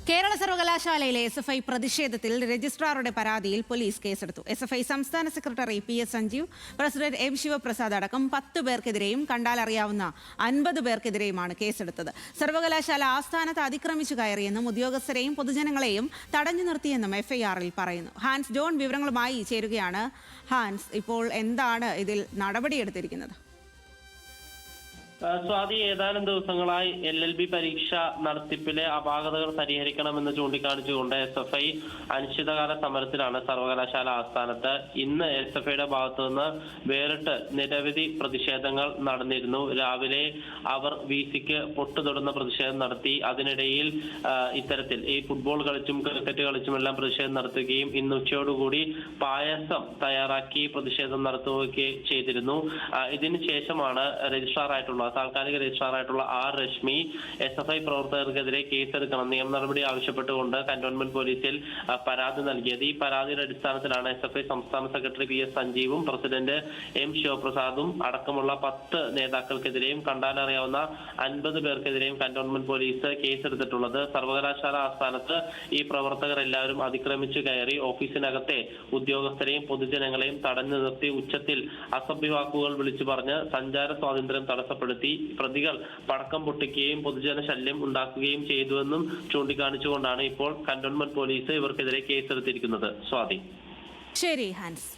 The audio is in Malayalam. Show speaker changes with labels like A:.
A: കേരള സർവകലാശാലയിലെ SFI പ്രതിഷേധത്തിൽ രജിസ്ട്രാറുടെ പരാതിയിൽ പോലീസ് കേസെടുത്തു. SFI സംസ്ഥാന secretary PS Sanjeev, president M Shivaprasad അടക്കം 10 പേർക്കെതിരെയും കണ്ടാലറിയാവുന്ന 50 പേർക്കെതിരെയുമാണ് കേസെടുത്തത്. സർവകലാശാല ആസ്ഥാനത്ത് അതിക്രമിച്ചു കയറിയെന്നും ഉദ്യോഗസ്ഥരെയും പൊതുജനങ്ങളെയും തടഞ്ഞു നിർത്തിയെന്നും FIR-ൽ പറയുന്നു. ഹാൻസ് ജോൺ വിവരങ്ങളുമായി ചേരുകയാണ്. ഹാൻസ്, ഇപ്പോൾ എന്താണ് ഇതിൽ നടപടിയെടുത്തിരിക്കുന്നത്?
B: സ്വാതി, ഏതാനും ദിവസങ്ങളായി LLB പരീക്ഷ നടത്തിപ്പിലെ അപാകതകൾ പരിഹരിക്കണമെന്ന് ചൂണ്ടിക്കാണിച്ചുകൊണ്ട് SFI അനിശ്ചിതകാല സമരത്തിലാണ് സർവകലാശാല ആസ്ഥാനത്ത്. ഇന്ന് SFIയുടെ ഭാഗത്തു നിന്ന് വേറിട്ട് നിരവധി പ്രതിഷേധങ്ങൾ നടന്നിരുന്നു. രാവിലെ അവർ VC-ക്ക് പൊട്ടുതൊടുന്ന പ്രതിഷേധം നടത്തി. അതിനിടയിൽ ഇത്തരത്തിൽ ഈ ഫുട്ബോൾ കളിച്ചും ക്രിക്കറ്റ് കളിച്ചും എല്ലാം പ്രതിഷേധം നടത്തുകയും ഇന്ന് ഉച്ചയോടുകൂടി പായസം തയ്യാറാക്കി പ്രതിഷേധം നടത്തുകയൊക്കെ ചെയ്തിരുന്നു. ഇതിന് ശേഷമാണ് താൽക്കാലിക രജിസ്ട്രാറായിട്ടുള്ള R രശ്മി SFI പ്രവർത്തകർക്കെതിരെ കേസെടുക്കണം, നിയമ നടപടി ആവശ്യപ്പെട്ടുകൊണ്ട് കന്റോൺമെന്റ് പോലീസിൽ പരാതി നൽകിയത്. ഈ പരാതിയുടെ അടിസ്ഥാനത്തിലാണ് SFI സംസ്ഥാന സെക്രട്ടറി PS സഞ്ജീവും പ്രസിഡന്റ് M ശിവപ്രസാദും അടക്കമുള്ള 10 നേതാക്കൾക്കെതിരെയും കണ്ടാലറിയാവുന്ന 50 പേർക്കെതിരെയും കന്റോൺമെന്റ് പോലീസ് കേസെടുത്തിട്ടുള്ളത്. സർവകലാശാല ആസ്ഥാനത്ത് ഈ പ്രവർത്തകർ എല്ലാവരും അതിക്രമിച്ചു കയറി ഓഫീസിനകത്തെ ഉദ്യോഗസ്ഥരെയും പൊതുജനങ്ങളെയും തടഞ്ഞു നിർത്തി ഉച്ചത്തിൽ അസഭ്യവാക്കുകൾ വിളിച്ചു പറഞ്ഞ് സഞ്ചാര സ്വാതന്ത്ര്യം തടസ്സപ്പെടുത്തി. പ്രതികൾ പടക്കം പൊട്ടിക്കുകയും പൊതുജന ശല്യം ഉണ്ടാക്കുകയും ചെയ്തുവെന്നും ചൂണ്ടിക്കാണിച്ചുകൊണ്ടാണ് ഇപ്പോൾ കന്റോൺമെന്റ് പോലീസ് ഇവർക്കെതിരെ കേസെടുത്തിരിക്കുന്നത്. സ്വാതി.
A: ശരി ഹാൻസ്.